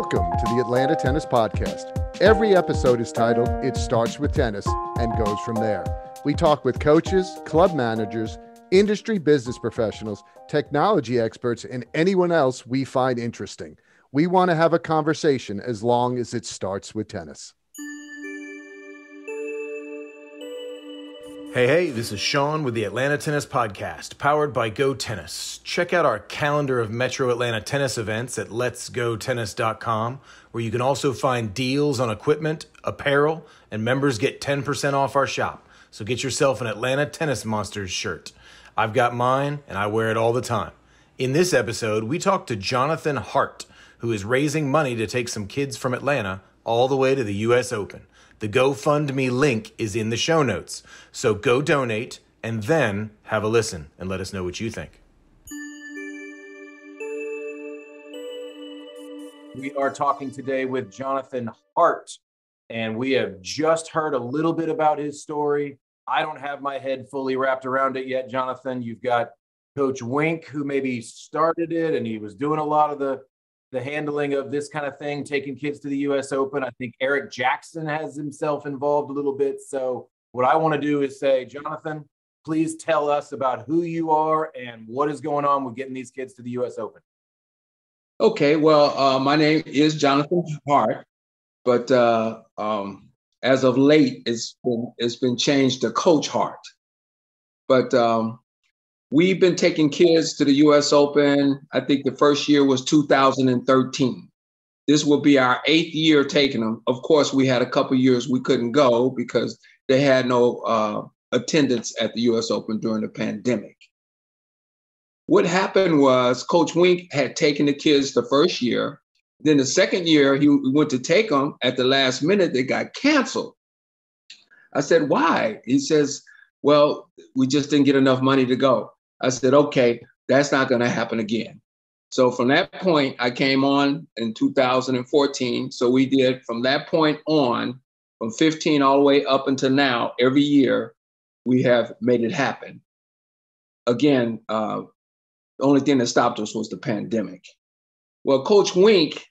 Welcome to the Atlanta Tennis Podcast. Every episode is titled It Starts with Tennis and Goes From There. We talk with coaches, club managers, industry business professionals, technology experts, and anyone else we find interesting. We want to have a conversation as long as it starts with tennis. Hey, this is Shaun with the Atlanta Tennis Podcast, powered by GoTennis. Check out our calendar of Metro Atlanta tennis events at letsgotennis.com, where you can also find deals on equipment, apparel, and members get 10% off our shop. So get yourself an Atlanta Tennis Monsters shirt. I've got mine, and I wear it all the time. In this episode, we talk to Jonathan Hart, who is raising money to take some kids from Atlanta all the way to the U.S. Open. The GoFundMe link is in the show notes, so go donate and then have a listen and let us know what you think. We are talking today with Jonathan Hart, and we have just heard a little bit about his story. I don't have my head fully wrapped around it yet, Jonathan. You've got Coach Wink, who maybe started it, and he was doing a lot of the handling of this kind of thing, taking kids to the U.S. Open. I think Eric Jackson has himself involved a little bit. So what I want to do is say, Jonathan, please tell us about who you are and what is going on with getting these kids to the U.S. Open. Okay, well, my name is Jonathan Hart, but as of late, it's been changed to Coach Hart. But we've been taking kids to the U.S. Open. I think the first year was 2013. This will be our 8th year taking them. Of course, we had a couple years we couldn't go because they had no attendance at the U.S. Open during the pandemic. What happened was Coach Wink had taken the kids the first year. Then the second year, he went to take them. At the last minute, they got canceled. I said, why? He says, well, we just didn't get enough money to go. I said, okay, that's not going to happen again. So from that point, I came on in 2014. So we did from that point on, from 15 all the way up until now, every year, we have made it happen. Again, the only thing that stopped us was the pandemic. Well, Coach Wink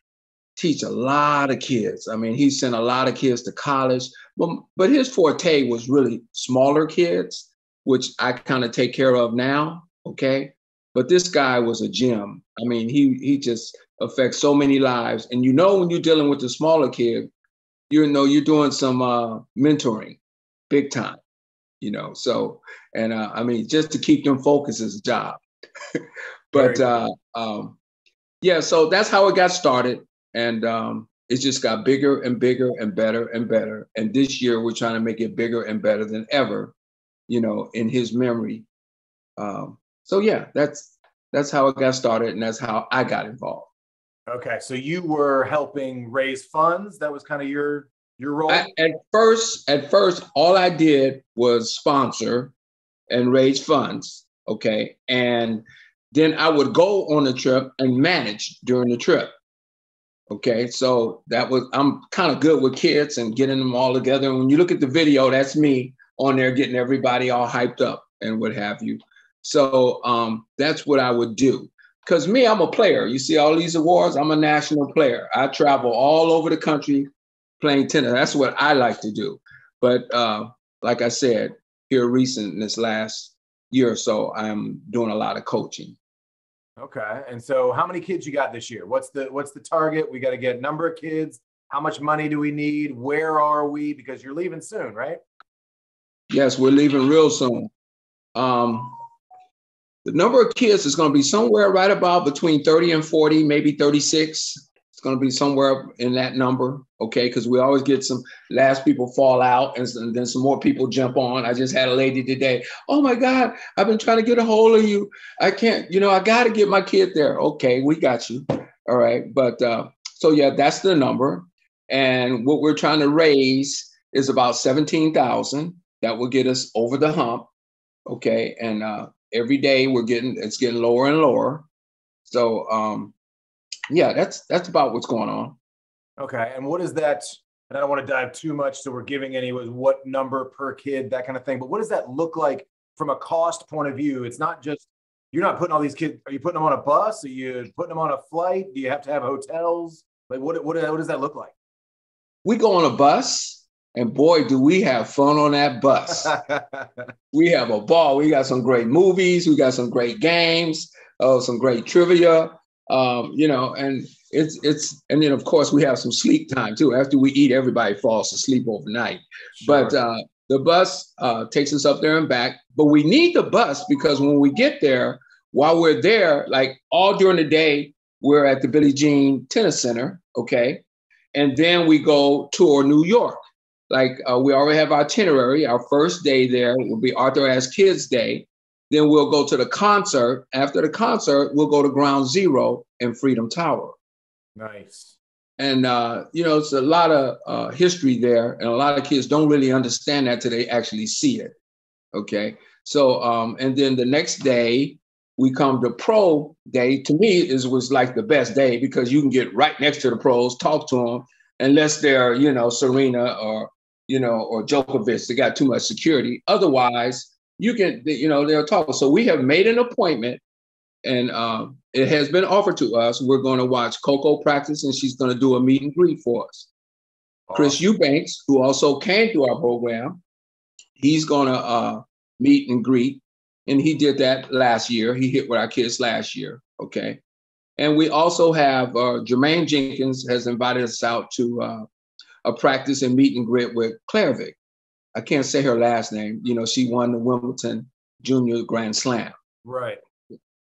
teach a lot of kids. I mean, he sent a lot of kids to college, but his forte was really smaller kids, which I kind of take care of now, okay? But this guy was a gem. I mean, he just affects so many lives. And you know when you're dealing with the smaller kid, you know you're doing some mentoring, big time, you know? So, and I mean, just to keep them focused is a job. But yeah, so that's how it got started. And it just got bigger and bigger and better and better. And this year we're trying to make it bigger and better than ever, you know, in his memory. So yeah, that's how it got started, and that's how I got involved. Okay, so you were helping raise funds. That was kind of your role. At first, all I did was sponsor and raise funds. Okay, and then I would go on the trip and manage during the trip. Okay, so I'm kind of good with kids and getting them all together. And when you look at the video, that's me on there getting everybody all hyped up and what have you. So that's what I would do. Because me, I'm a player. You see all these awards, I'm a national player. I travel all over the country playing tennis. That's what I like to do. But like I said, here recent in this last year or so, I'm doing a lot of coaching. Okay. And so how many kids you got this year? What's the target? We got to get a number of kids. How much money do we need? Where are we? Because you're leaving soon, right? Yes, we're leaving real soon. The number of kids is going to be somewhere right about between 30 and 40, maybe 36. It's going to be somewhere in that number, okay? Because we always get some last people fall out and then some more people jump on. I just had a lady today. Oh my God, I've been trying to get a hold of you. I can't, I got to get my kid there. Okay, we got you. All right. But so yeah, that's the number. And what we're trying to raise is about 17,000. That will get us over the hump. Okay. And every day it's getting lower and lower. So yeah, that's about what's going on. Okay. And what is that? And I don't want to dive too much, so we're giving what number per kid, that kind of thing. But what does that look like from a cost point of view? It's not just, you're not putting all these kids, are you putting them on a bus? Are you putting them on a flight? Do you have to have hotels? Like what does that look like? We go on a bus, and boy, do we have fun on that bus. We have a ball. We got some great movies. We got some great games, some great trivia, and and then of course we have some sleep time too. After we eat, everybody falls asleep overnight. Sure. But the bus takes us up there and back. But we need the bus because when we get there, while we're there, like all during the day, we're at the Billie Jean Tennis Center, okay? And then we go tour New York. Like we already have our itinerary. Our first day there will be Arthur Ashe Kids Day. Then we'll go to the concert. After the concert, we'll go to Ground Zero and Freedom Tower. Nice. And, it's a lot of history there. And a lot of kids don't really understand that till they actually see it. Okay. So, and then the next day, we come to Pro Day. To me, was like the best day because you can get right next to the pros, talk to them, unless they're, Serena or Djokovic. They got too much security. Otherwise, you can, they'll talk. So we have made an appointment, and it has been offered to us. We're going to watch Coco practice, and she's going to do a meet and greet for us. Awesome. Chris Eubanks, who also came through our program, he's going to meet and greet. And he did that last year. He hit with our kids last year, okay? And we also have Jermaine Jenkins has invited us out to a practice and meet and greet with Clairvic. I can't say her last name. She won the Wimbledon Junior Grand Slam. Right.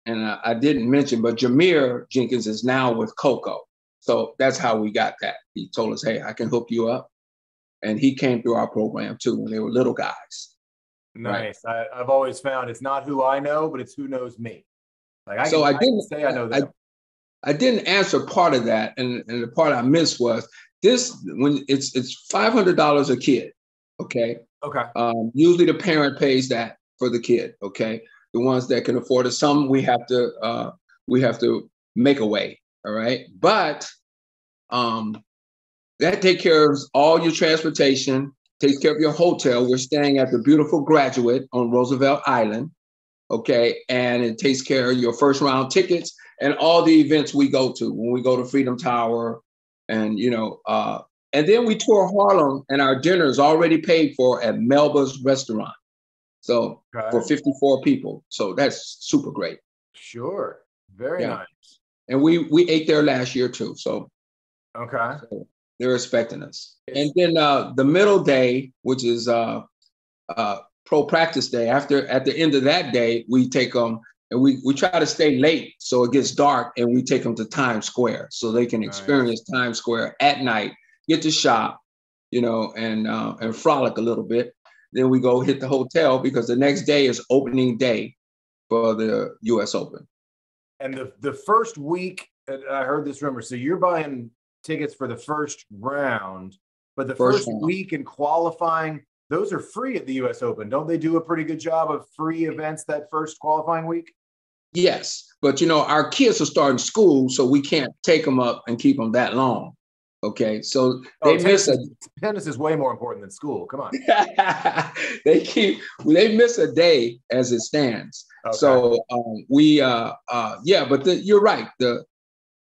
And I didn't mention, but Jameer Jenkins is now with Coco. So that's how we got that. He told us, hey, I can hook you up. And he came through our program too when they were little guys. Nice. Right. I've always found it's not who I know, but it's who knows me. Like I can say I know them. I didn't answer part of that, and the part I missed was this: when it's $500 a kid, okay. Okay. Usually the parent pays that for the kid, okay. The ones that can afford it, some we have to make a way, all right. But that takes care of all your transportation. Takes care of your hotel. We're staying at the beautiful Graduate on Roosevelt Island, okay? And it takes care of your first round tickets and all the events we go to when we go to Freedom Tower and, and then we tour Harlem and our dinner is already paid for at Melba's Restaurant. So for 54 people. So that's super great. Sure. Very nice. And we ate there last year too, so. Okay. So, they're expecting us. And then the middle day, which is pro practice day, at the end of that day, we take them and we try to stay late so it gets dark and we take them to Times Square so they can experience Times Square at night, get to shop, and frolic a little bit. Then we go hit the hotel because the next day is opening day for the US Open. And the first week, I heard this rumor, so you're buying tickets for the first round, but the first week in qualifying, those are free at the US Open. Don't they do a pretty good job of free events that first qualifying week? Yes, but our kids are starting school, so we can't take them up and keep them that long. Okay, so tennis is way more important than school. Come on. they miss a day as it stands. Okay. So but you're right.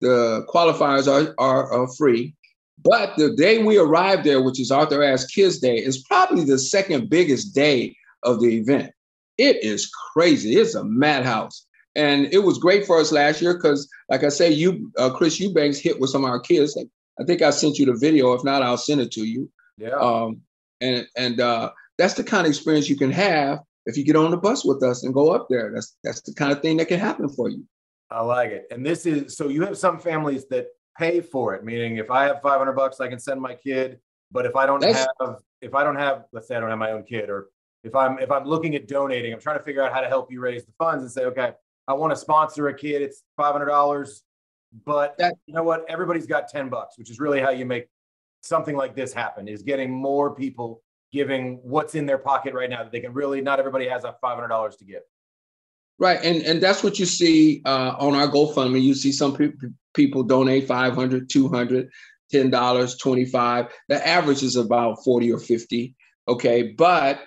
The qualifiers are free, but the day we arrive there, which is Arthur Ashe Kids Day, is probably the second biggest day of the event. It is crazy. It's a madhouse. And it was great for us last year because, like I say, Chris Eubanks hit with some of our kids. I think I sent you the video. If not, I'll send it to you. Yeah. And that's the kind of experience you can have if you get on the bus with us and go up there. That's the kind of thing that can happen for you. I like it. And this is, so you have some families that pay for it, meaning if I have $500, I can send my kid. But if I don't have, let's say I don't have my own kid, or if I'm looking at donating, I'm trying to figure out how to help you raise the funds and say, okay, I want to sponsor a kid. It's $500, but you know what? Everybody's got $10, which is really how you make something like this happen, is getting more people giving what's in their pocket right now that they can really, not everybody has a $500 to give. Right. And that's what you see on our GoFundMe. You see some people donate $500, $200, $10, $25. The average is about 40 or 50. Okay. But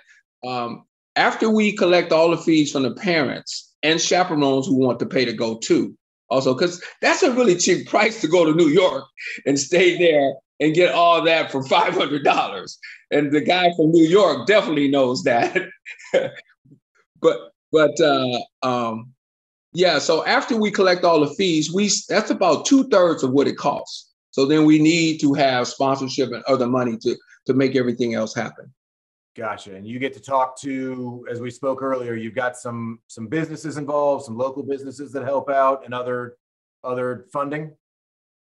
after we collect all the fees from the parents and chaperones who want to pay to go too, also, because that's a really cheap price to go to New York and stay there and get all that for $500. And the guy from New York definitely knows that. Yeah, so after we collect all the fees, that's about 2/3 of what it costs. So then we need to have sponsorship and other money to make everything else happen. Gotcha. And you get to talk to, as we spoke earlier, you've got some businesses involved, some local businesses that help out, and other funding.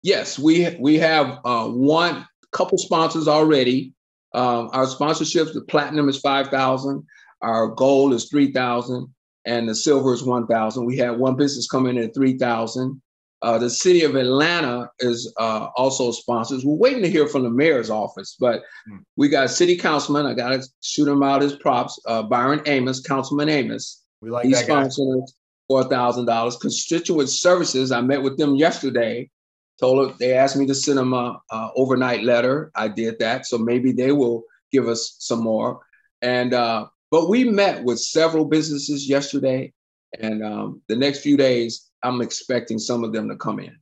Yes, we have one couple sponsors already. Our sponsorships, the platinum is $5,000, our gold is $3,000, and the silver is $1,000. We had one business come in at $3,000. The city of Atlanta is also sponsors. We're waiting to hear from the mayor's office, but we got city councilman. I got to shoot him out his props. Byron Amos, Councilman Amos. We like He's that guy. sponsoring $4,000. Constituent Services, I met with them yesterday. They asked me to send them a overnight letter. I did that, so maybe they will give us some more. And but we met with several businesses yesterday, and the next few days, I'm expecting some of them to come in.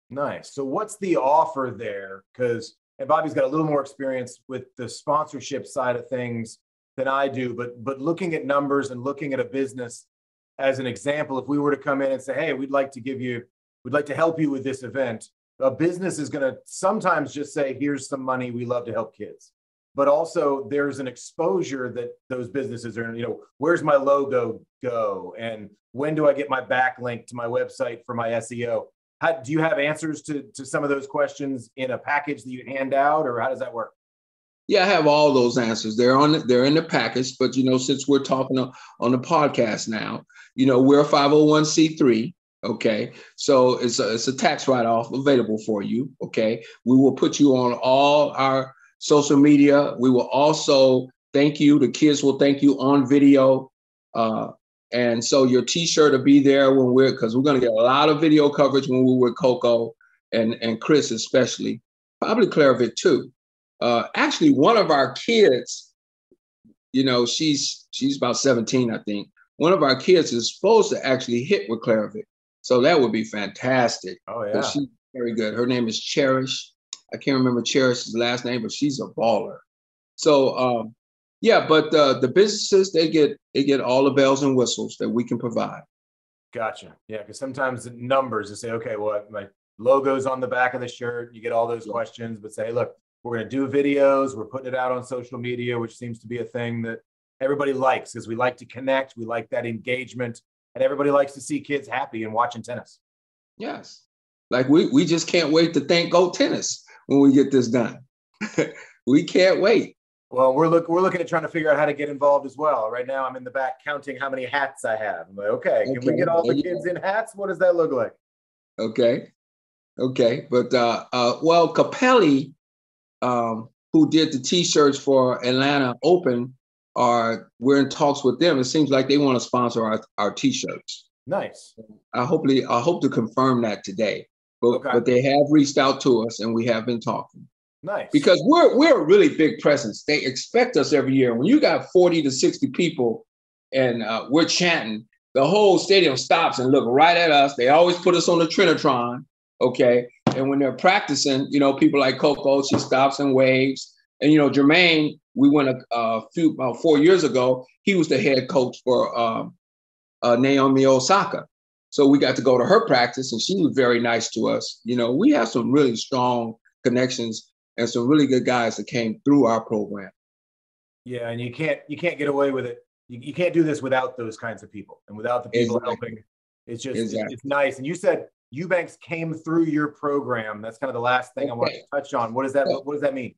Nice. So what's the offer there? And Bobby's got a little more experience with the sponsorship side of things than I do, but looking at numbers and looking at a business as an example, if we were to come in and say, hey, we'd like to help you with this event, a business is going to sometimes just say, here's some money, we love to help kids. But also there's an exposure that those businesses are, where's my logo go? And when do I get my backlink to my website for my SEO? Do you have answers to some of those questions in a package that you hand out, or how does that work? Yeah, I have all those answers. They're in the package, but since we're talking on the podcast now, we're a 501c3. Okay, so it's a tax write-off available for you. Okay, we will put you on all our social media. We will also thank you. The kids will thank you on video. And so your T-shirt will be there because we're going to get a lot of video coverage when we're with Coco and Chris especially, probably Clairvik too. Actually, one of our kids, she's about 17, I think. One of our kids is supposed to actually hit with Clairvik. So that would be fantastic. Oh, yeah. She's very good. Her name is Cherish. I can't remember Cherish's last name, but she's a baller. So, but the businesses, they get all the bells and whistles that we can provide. Gotcha. Yeah, because sometimes the numbers, they say, okay, well, my logo's on the back of the shirt. You get all those questions, but say, look, we're going to do videos. We're putting it out on social media, which seems to be a thing that everybody likes because we like to connect. We like that engagement. And everybody likes to see kids happy and watching tennis. Yes. Like we just can't wait to thank GoTennis when we get this done. We can't wait. Well, we're looking at trying to figure out how to get involved as well. Right now, I'm in the back counting how many hats I have. I'm like, okay, can we get all the kids in hats? What does that look like? Okay. But, Capelli, who did the T-shirts for Atlanta Open, we're in talks with them. It seems like they want to sponsor our T-shirts. Nice. I hope to confirm that today. But they have reached out to us and we have been talking. Nice. Because we're a really big presence. They expect us every year. When you got 40 to 60 people and we're chanting, the whole stadium stops and look right at us. They always put us on the Trinitron. Okay. And when they're practicing, people like Coco, she stops and waves. And, Jermaine, we went about 4 years ago. He was the head coach for Naomi Osaka. So we got to go to her practice and she was very nice to us. We have some really strong connections and some really good guys that came through our program. Yeah. And you can't get away with it. You can't do this without those kinds of people and without the people helping. It's just, it's nice. And you said Eubanks came through your program. That's kind of the last thing I want to touch on. What does that mean?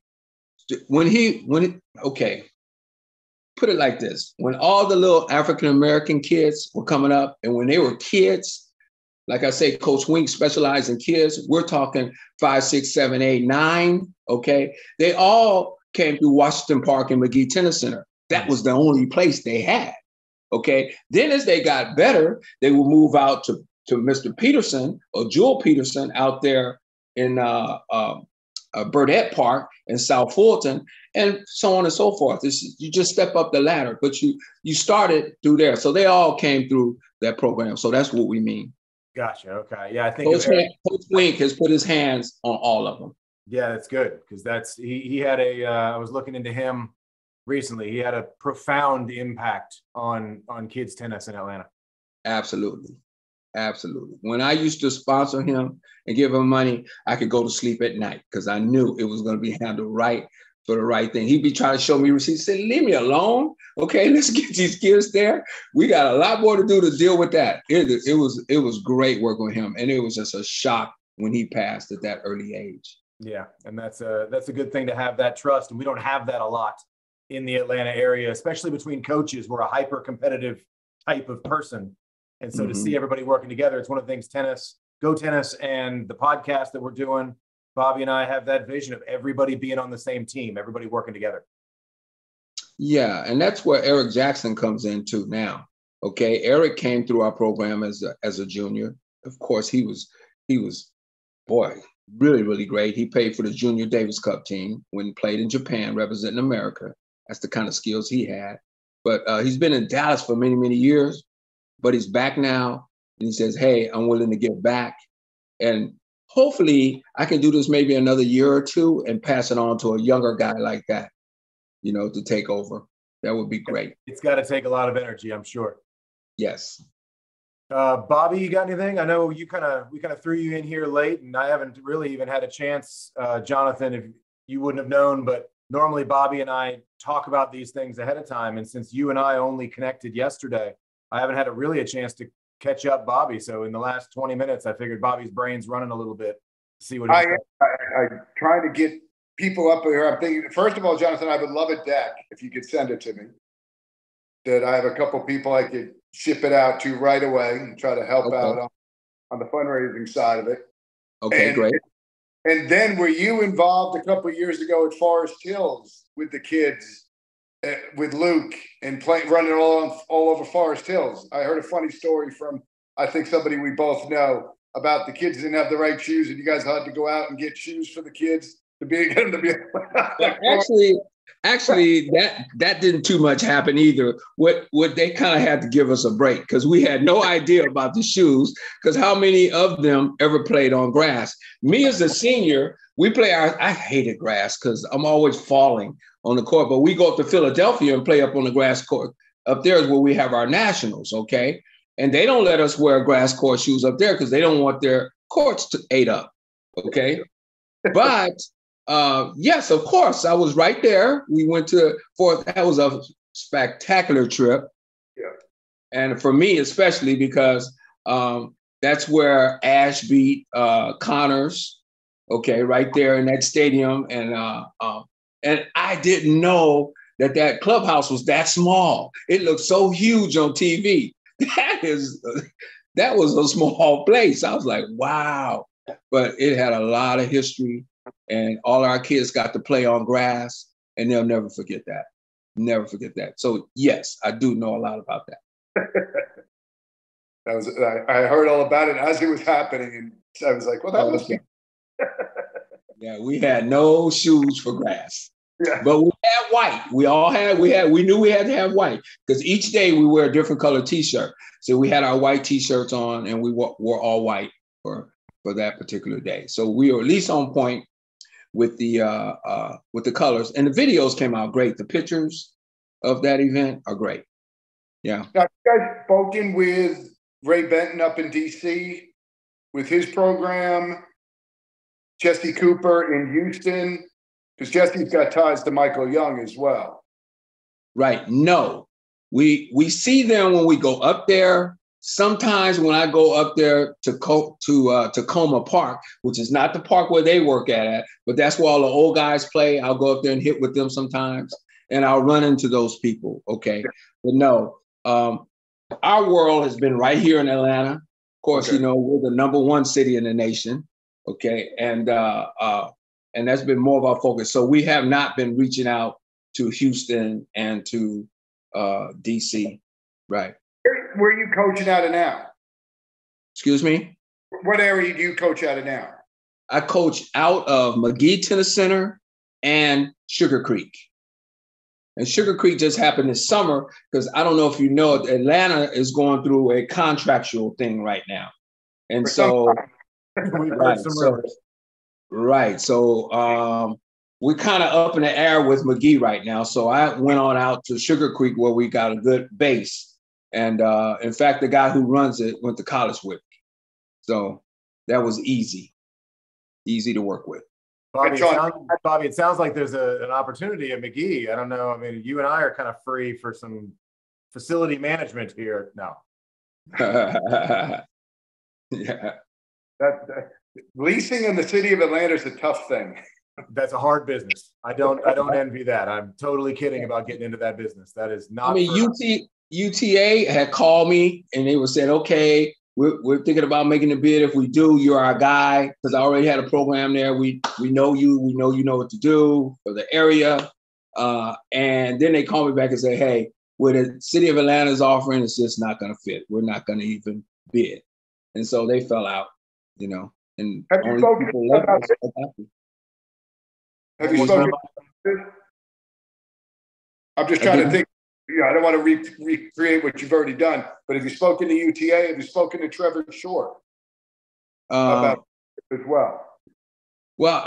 Put it like this. When all the little African-American kids were coming up and when they were kids, like I say, Coach Wink specialized in kids, we're talking 5, 6, 7, 8, 9, okay? They all came through Washington Park and McGee Tennis Center. That was the only place they had, okay? Then as they got better, they would move out to Mr. Peterson or Jewel Peterson out there in Burdett Park in South Fulton, and so on and so forth. You just step up the ladder, but you started through there. So they all came through that program. So that's what we mean. Gotcha. Okay. Yeah, I think Coach Wink has put his hands on all of them. Yeah, that's good because he had I was looking into him recently. He had a profound impact on kids tennis in Atlanta. Absolutely. Absolutely. When I used to sponsor him and give him money, I could go to sleep at night because I knew it was going to be handled right for the right thing. He'd be trying to show me receipts. Say, leave me alone. Okay, let's get these kids there. We got a lot more to do to deal with that. It was great working with him. And it was just a shock when he passed at that early age. Yeah, and that's a good thing to have that trust. And we don't have that a lot in the Atlanta area, especially between coaches. We're a hyper-competitive type of person. And so to see everybody working together, it's one of the things GoTennis and the podcast that we're doing, Bobby and I have that vision of everybody being on the same team, everybody working together. Yeah, and that's where Eric Jackson comes in too now. Okay, Eric came through our program as a junior. Of course, he was boy, really, really great. He played for the Junior Davis Cup team when he played in Japan, representing America. That's the kind of skills he had. But he's been in Dallas for many, many years. But he's back now, and he says, hey, I'm willing to give back. And hopefully I can do this maybe another year or two and pass it on to a younger guy like that, to take over. That would be great. It's got to take a lot of energy, I'm sure. Yes. Bobby, you got anything? I know we kind of threw you in here late, and I haven't really even had a chance, Jonathan, if you wouldn't have known, but normally Bobby and I talk about these things ahead of time. And since you and I only connected yesterday, I haven't had a chance to catch up Bobby. So in the last 20 minutes, I figured Bobby's brain's running a little bit to see what I'm trying to get people up here. I'm thinking, first of all, Jonathan, I would love a deck if you could send it to me. That I have a couple people I could ship it out to right away and try to help out on the fundraising side of it. Okay, great. And then were you involved a couple of years ago at Forest Hills with the kids? With Luke and running all over Forest Hills. I heard a funny story from, I think, somebody we both know about the kids didn't have the right shoes and you guys had to go out and get shoes for the kids to be. Actually, that didn't too much happen either. What they kind of had to give us a break because we had no idea about the shoes because how many of them ever played on grass? Me as a senior, I hated grass because I'm always falling on the court, but we go up to Philadelphia and play up on the grass court. Up there is where we have our nationals, okay? And they don't let us wear grass court shoes up there because they don't want their courts ate up, okay? But yes, of course, I was right there. We went that was a spectacular trip. Yeah. And for me, especially because that's where Ashe beat Connors, okay, right there in that stadium. And I didn't know that clubhouse was that small. It looked so huge on TV. That was a small place. I was like, wow. But it had a lot of history, and all our kids got to play on grass, and they'll never forget that. Never forget that. So yes, I do know a lot about that. I heard all about it as it was happening, and I was like, well, that must be. Yeah, we had no shoes for grass. Yeah. But we had white. We knew we had to have white because each day we wear a different color T-shirt. So we had our white T-shirts on and we wore all white for that particular day. So we were at least on point with the colors. And the videos came out great. The pictures of that event are great. Yeah. Now, you guys spoken with Ray Benton up in DC with his program, Jesse Cooper in Houston, because Jesse's got ties to Michael Young as well. Right. No, we see them when we go up there. Sometimes when I go up there to Tacoma Park, which is not the park where they work at, but that's where all the old guys play. I'll go up there and hit with them sometimes, and I'll run into those people. Okay. But no, our world has been right here in Atlanta. Of course, we're the #1 city in the nation. Okay. And that's been more of our focus. So we have not been reaching out to Houston and to DC. Right. Where are you coaching out of now? Excuse me? What area do you coach out of now? I coach out of McGee Tennis Center and Sugar Creek. And Sugar Creek just happened this summer because I don't know if you know, Atlanta is going through a contractual thing right now. And so, we've heard some rumors. Right. So we're kind of up in the air with McGee right now. So I went on out to Sugar Creek where we got a good base. And in fact, the guy who runs it went to college with me. So that was easy to work with. Bobby, it sounds like there's an opportunity at McGee. I don't know. I mean, you and I are kind of free for some facility management here now. Yeah. That leasing in the city of Atlanta is a tough thing. That's a hard business. I don't envy that. I'm totally kidding about getting into that business. That is not. I mean, UTA had called me and they were saying, okay, we're thinking about making a bid. If we do, you're our guy, because I already had a program there. We know you. We know you know what to do for the area. And then they called me back and said, hey, what the city of Atlanta is offering, it's just not going to fit. We're not going to even bid. And so they fell out, you know. And have you spoken about Have you spoken? I'm just trying to think. Yeah, I don't want to recreate what you've already done, but have you spoken to UTA? Have you spoken to Trevor Shore about it as well? Well,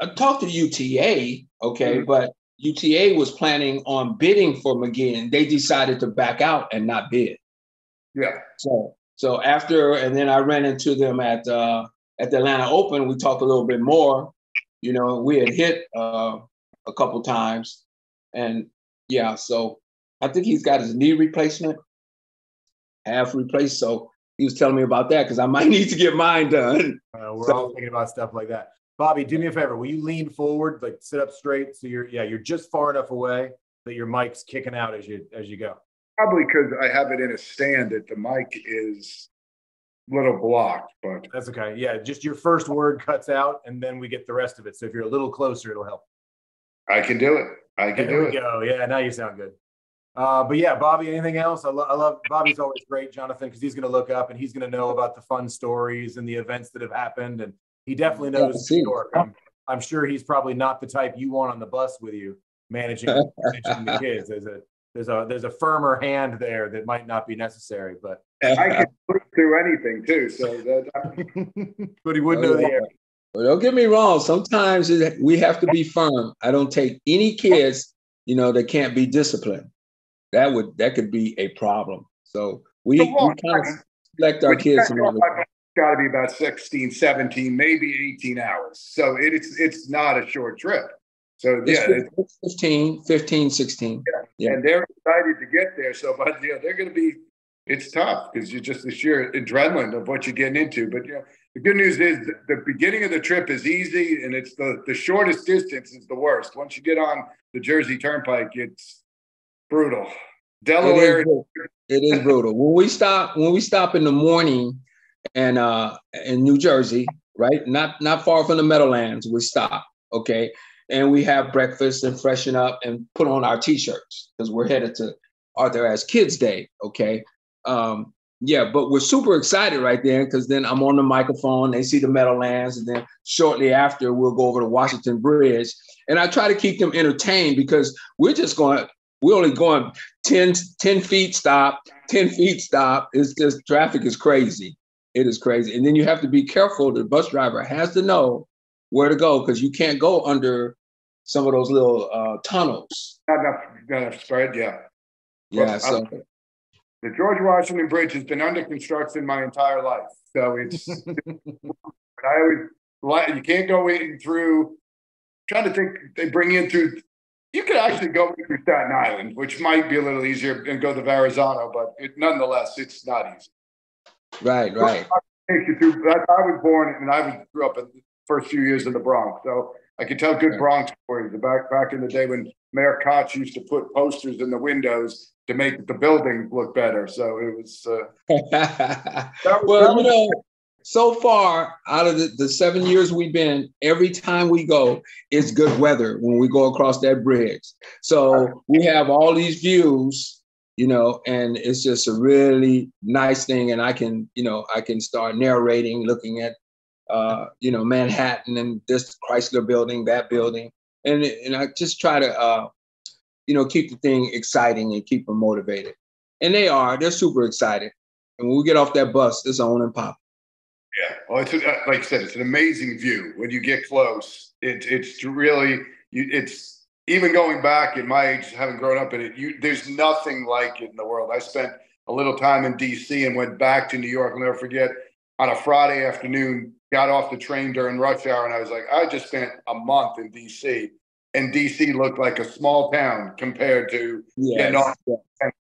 I talked to UTA, okay, but UTA was planning on bidding for McGee, and they decided to back out and not bid. Yeah. So after, and then I ran into them at the Atlanta Open. We talked a little bit more. You know, we had hit a couple times, and yeah, so I think he's got his knee replacement, half replaced. So he was telling me about that because I might need to get mine done. We're all thinking about stuff like that. Bobby, do me a favor. Will you lean forward, like sit up straight, so you're just far enough away that your mic's kicking out as you go. Probably because I have it in a stand that the mic is a little blocked, but that's okay. Yeah, just your first word cuts out, and then we get the rest of it. So if you're a little closer, it'll help. I can do it. There we go. Yeah, now you sound good. But yeah, Bobby, anything else? I love Bobby's always great, Jonathan, because he's going to look up and he's going to know about the fun stories and the events that have happened, and he definitely knows New York. I'm sure he's probably not the type you want on the bus with you managing the kids. There's a firmer hand there that might not be necessary, but I can look through anything too. So but he would know the area. Well, don't get me wrong. Sometimes we have to be firm. I don't take any kids, you know, that can't be disciplined. That could be a problem. So we kind of select our kids. Got to be about 16, 17, maybe 18 hours. So it's not a short trip. So it's 15, 16. Yeah. And they're excited to get there. So, but they're going to be. It's tough because you're just the sheer adrenaline of what you're getting into. But the good news is the beginning of the trip is easy, and it's the shortest distance is the worst. Once you get on the Jersey Turnpike, it's brutal. Delaware. It is brutal. When we stop in the morning and in New Jersey, right? Not far from the Meadowlands, we stop, okay? And we have breakfast and freshen up and put on our T-shirts because we're headed to Arthur Ashe Kids Day, okay? But we're super excited right there because then I'm on the microphone, they see the Meadowlands, and then shortly after we'll go over to Washington Bridge. And I try to keep them entertained because we're only going 10 feet stop, 10 feet stop. It's just, traffic is crazy. It is crazy. And then you have to be careful. The bus driver has to know where to go because you can't go under some of those little tunnels. Not enough spread, yeah. Yeah, well, the George Washington Bridge has been under construction my entire life. So it's, you can't go in through, I'm trying to think, they bring you in through, you could actually go through Staten Island, which might be a little easier, and go to Verrazano, but nonetheless, it's not easy. Right. I was born and I grew up in the first few years in the Bronx, so I can tell good Bronx stories. Back in the day when Mayor Koch used to put posters in the windows to make the buildings look better. So it was. So far out of the 7 years we've been, every time we go, it's good weather when we go across that bridge. So we have all these views, and it's just a really nice thing. And I can start narrating, looking at, Manhattan and this Chrysler building, that building. And I just try to, keep the thing exciting and keep them motivated. And they're super excited. And when we get off that bus, it's on and pop. Yeah. Well, it's like I said, it's an amazing view when you get close. It's really it's even going back in my age, having grown up in it. There's nothing like it in the world. I spent a little time in D.C. and went back to New York. I'll never forget. On a Friday afternoon, got off the train during rush hour, and I was like, I just spent a month in D.C. and DC looked like a small town compared to getting off the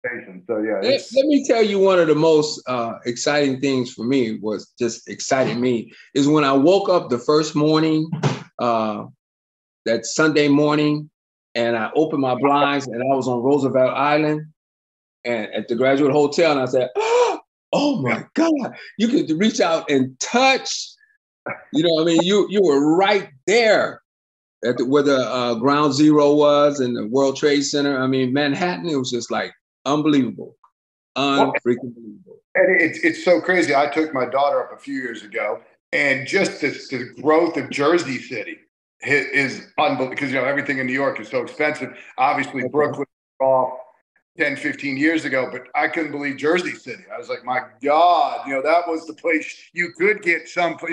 station. So yeah, let me tell you, one of the most exciting things for me was just exciting me is when I woke up the first morning, that Sunday morning, and I opened my blinds and I was on Roosevelt Island and at the Graduate Hotel, and I said, "Oh my God, you could reach out and touch." You know what I mean? You were right there at where the Ground Zero was and the World Trade Center. I mean, Manhattan, it was just like unbelievable. Unfreaking believable. And it's so crazy. I took my daughter up a few years ago, and just the growth of Jersey City is unbelievable because, everything in New York is so expensive. Obviously, Brooklyn off 10, 15 years ago, but I couldn't believe Jersey City. I was like, my God, that was the place you could get some, for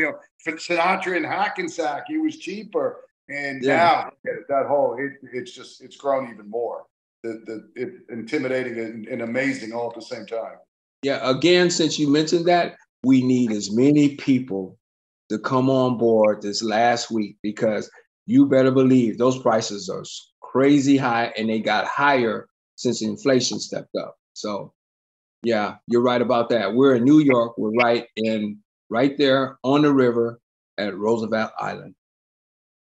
Sinatra in Hackensack, it was cheaper. And now that whole, it's grown even more. It's intimidating and amazing all at the same time. Yeah, again, since you mentioned that, we need as many people to come on board this last week because you better believe those prices are crazy high and they got higher since inflation stepped up. So yeah, you're right about that. We're in New York. We're right there on the river at Roosevelt Island.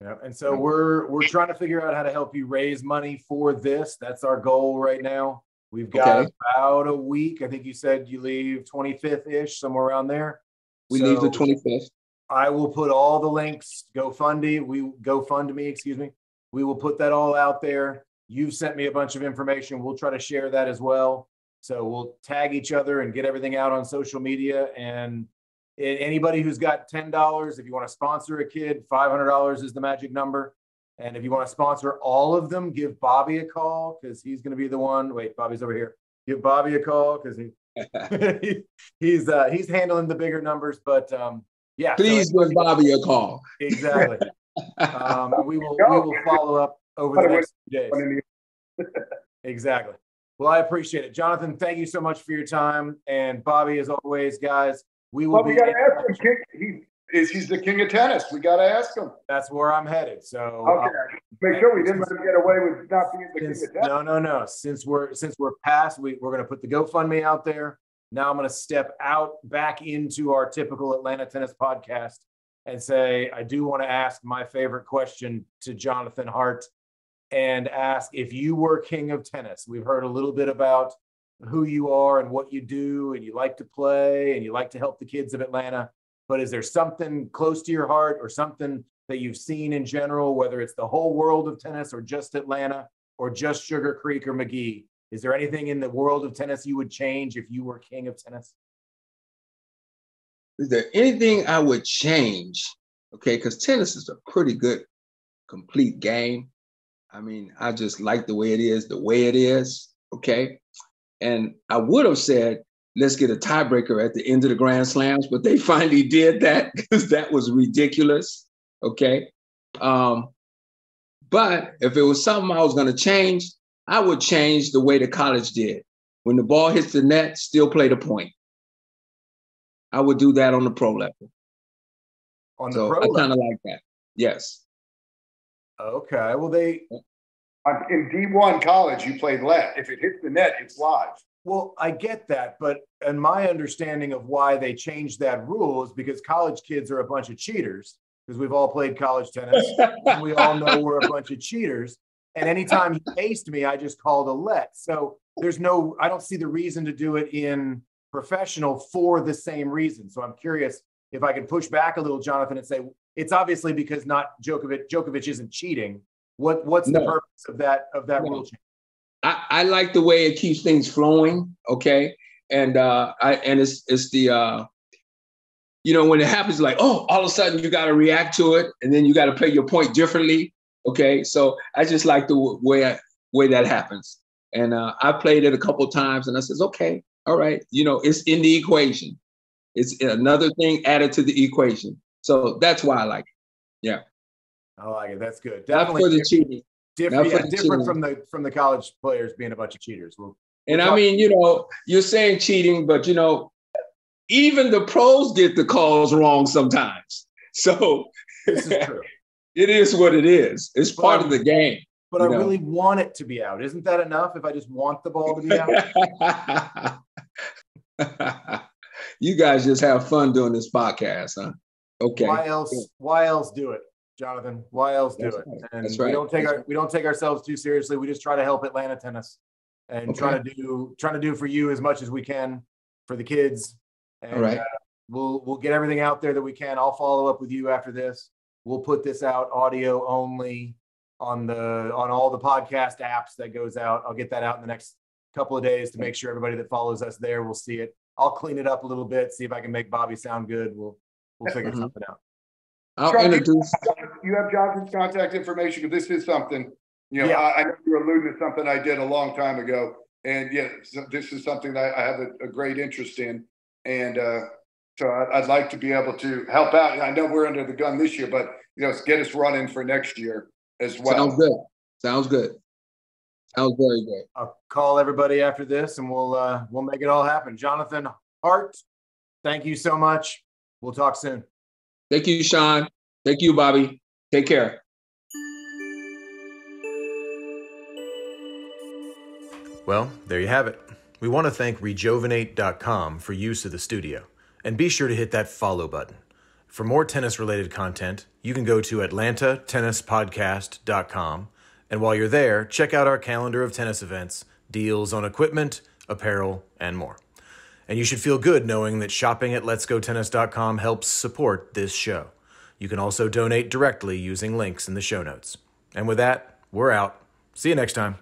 Yeah, and so we're trying to figure out how to help you raise money for this. That's our goal right now. We've got about a week. I think you said you leave 25th-ish, somewhere around there. We leave the 25th. I will put all the links, GoFundMe, excuse me. We will put that all out there. You've sent me a bunch of information. We'll try to share that as well. So we'll tag each other and get everything out on social media. And anybody who's got $10, if you want to sponsor a kid, $500 is the magic number. And if you want to sponsor all of them, give Bobby a call because he's going to be the one. Wait, Bobby's over here. Give Bobby a call because he's handling the bigger numbers. But yeah, please give Bobby a call. Exactly. We will follow up over the next few days. Exactly. Well, I appreciate it, Jonathan. Thank you so much for your time. And Bobby, as always, guys. We will be. We got to ask him. He's the king of tennis. We got to ask him. That's where I'm headed. So okay, make sure we didn't let him get away with not being the king of tennis. No. Since we're past, we're going to put the GoFundMe out there. Now I'm going to step back into our typical Atlanta Tennis podcast and say I do want to ask my favorite question to Jonathan Hart and ask if you were king of tennis. We've heard a little bit about who you are and what you do, and you like to play and you like to help the kids of Atlanta. But is there something close to your heart or something that you've seen in general, whether it's the whole world of tennis or just Atlanta or just Sugar Creek or McGee? Is there anything in the world of tennis you would change if you were king of tennis? Is there anything I would change? Okay, because tennis is a pretty good, complete game. I mean, I just like the way it is, okay? And I would have said, let's get a tiebreaker at the end of the Grand Slams, but they finally did that because that was ridiculous, okay? But if it was something I was going to change, I would change the way the college did. When the ball hits the net, still play the point. I would do that on the pro level. On the pro level? I kind of like that, yes. Okay, well, in D1 college, you play let. If it hits the net, it's live. Well, I get that, but and my understanding of why they changed that rule is because college kids are a bunch of cheaters, because we've all played college tennis, and we all know we're a bunch of cheaters. And anytime he aced me, I just called a let. So I don't see the reason to do it in professional for the same reason. So I'm curious if I can push back a little, Jonathan, and say, it's obviously because not Djokovic isn't cheating. What's the purpose of that rule change? I like the way it keeps things flowing, okay? And it's the when it happens, like, oh, all of a sudden you got to react to it, and then you got to play your point differently, okay? So I just like the way that happens. And I played it a couple of times, and I says, okay, all right, it's in the equation. It's another thing added to the equation. So that's why I like it. Yeah. I like it. That's good. Not for the cheating. Different from the college players being a bunch of cheaters. I mean, you're saying cheating, but even the pros get the calls wrong sometimes. So this is true. It is what it is. It's part of the game. But I really want it to be out. Isn't that enough if I just want the ball to be out? You guys just have fun doing this podcast, huh? Okay. Why else do it, Jonathan? Why else do it? And That's right. We don't take ourselves too seriously. We just try to help Atlanta tennis and trying to do for you as much as we can for the kids. And all right. We'll get everything out there that we can. I'll follow up with you after this. We'll put this out audio only on all the podcast apps that goes out. I'll get that out in the next couple of days to make sure everybody that follows us there will see it. I'll clean it up a little bit, see if I can make Bobby sound good. We'll figure something out. I'll introduce. You have Jonathan's contact information, because this is something, I know you were alluding to something I did a long time ago. And this is something that I have a great interest in. And so I'd like to be able to help out. And I know we're under the gun this year, but, get us running for next year as well. Sounds good. Sounds very good. I'll call everybody after this, and we'll make it all happen. Jonathan Hart, thank you so much. We'll talk soon. Thank you, Shaun. Thank you, Bobby. Take care. Well, there you have it. We want to thank rejuvenate.com for use of the studio. And be sure to hit that follow button. For more tennis-related content, you can go to atlantatennispodcast.com. And while you're there, check out our calendar of tennis events, deals on equipment, apparel, and more. And you should feel good knowing that shopping at letsgotennis.com helps support this show. You can also donate directly using links in the show notes. And with that, we're out. See you next time.